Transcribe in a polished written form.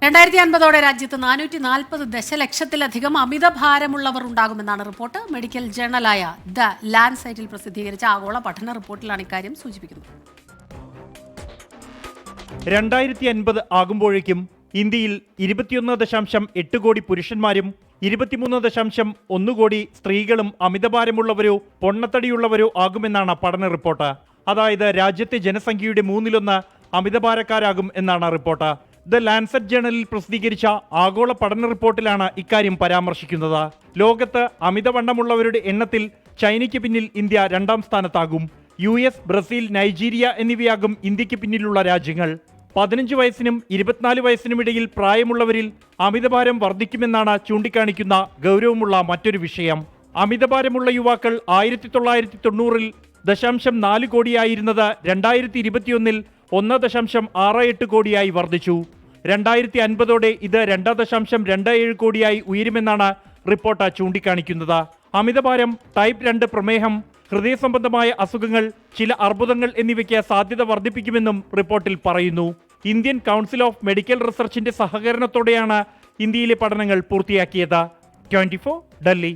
2050 രാജ്യത്ത് 440 ദശലക്ഷത്തിലധികം അമിതഭാരമുള്ളവർ ഉണ്ടാകുമെന്നാണ് report. Medical ജേണലായ the ലാൻസൈറ്റിൽ പ്രസിദ്ധീകരിച്ച ആഗോള പഠന റിപ്പോർട്ടിലാണ് ഇക്കാര്യം സൂചിപ്പിക്കുന്നത്. 2050 ആകുമ്പോഴേക്കും ഇന്ത്യയിൽ 21.8 കോടി പുരുഷന്മാരും 23.1 കോടി സ്ത്രീകളും അമിതഭാരമുള്ളവരോ പൊണ്ണത്തടിയുള്ളവരോ ആകുമെന്നാണ് പഠന റിപ്പോർട്ട്. അതായത് രാജ്യത്തെ ജനസംഖ്യയുടെ 1/3 അമിതഭാരക്കാരാകും എന്നാണ് റിപ്പോർട്ട്. ദ ലാൻസെറ്റ് ജേണലിൽ പ്രസിദ്ധീകരിച്ച ആഗോള പഠന റിപ്പോർട്ടിലാണ് ഇക്കാര്യം പരാമർശിക്കുന്നത്. ലോകത്ത് അമിതവണ്ണമുള്ളവരുടെ എണ്ണത്തിൽ ചൈനയ്ക്ക് പിന്നിൽ ഇന്ത്യ 2ാം സ്ഥാനത്താകും. US, ബ്രസീൽ, നൈജീരിയ എന്നിവയാകും ഇന്ത്യക്ക് പിന്നിലുള്ള രാജ്യങ്ങൾ. 15 വയസ്സിനും 24 വയസ്സിനും ഇടയിൽ പ്രായമുള്ളവരിൽ അമിതഭാരം വർദ്ധിക്കുമെന്നാണ് ചൂണ്ടിക്കാണിക്കുന്ന ഗൗരവമുള്ള മറ്റൊരു വിഷയം. അമിതഭാരമുള്ള യുവാക്കൾ 1990-ൽ 0.4 കോടിയായിരുന്നത് 2021-ൽ 1.68 കോടിയായി വർദ്ധിച്ചു. 2050 ഇത് 2.27 കോടിയായി ഉയരുമെന്നാണ് റിപ്പോർട്ട് ചൂണ്ടിക്കാണിക്കുന്നത്. അമിതഭാരം, ടൈപ്പ് 2 പ്രമേഹം, ഹൃദയ സംബന്ധമായ അസുഖങ്ങൾ, ചില അർബുദങ്ങൾ എന്നിവയ്ക്ക് സാധ്യത വർദ്ധിപ്പിക്കുമെന്നും റിപ്പോർട്ടിൽ പറയുന്നു. ഇന്ത്യൻ കൗൺസിൽ ഓഫ് മെഡിക്കൽ റിസർച്ചിന്റെ സഹകരണത്തോടെയാണ് ഇന്ത്യയിലെ പഠനങ്ങൾ പൂർത്തിയാക്കിയത്. 24 ഡൽഹി.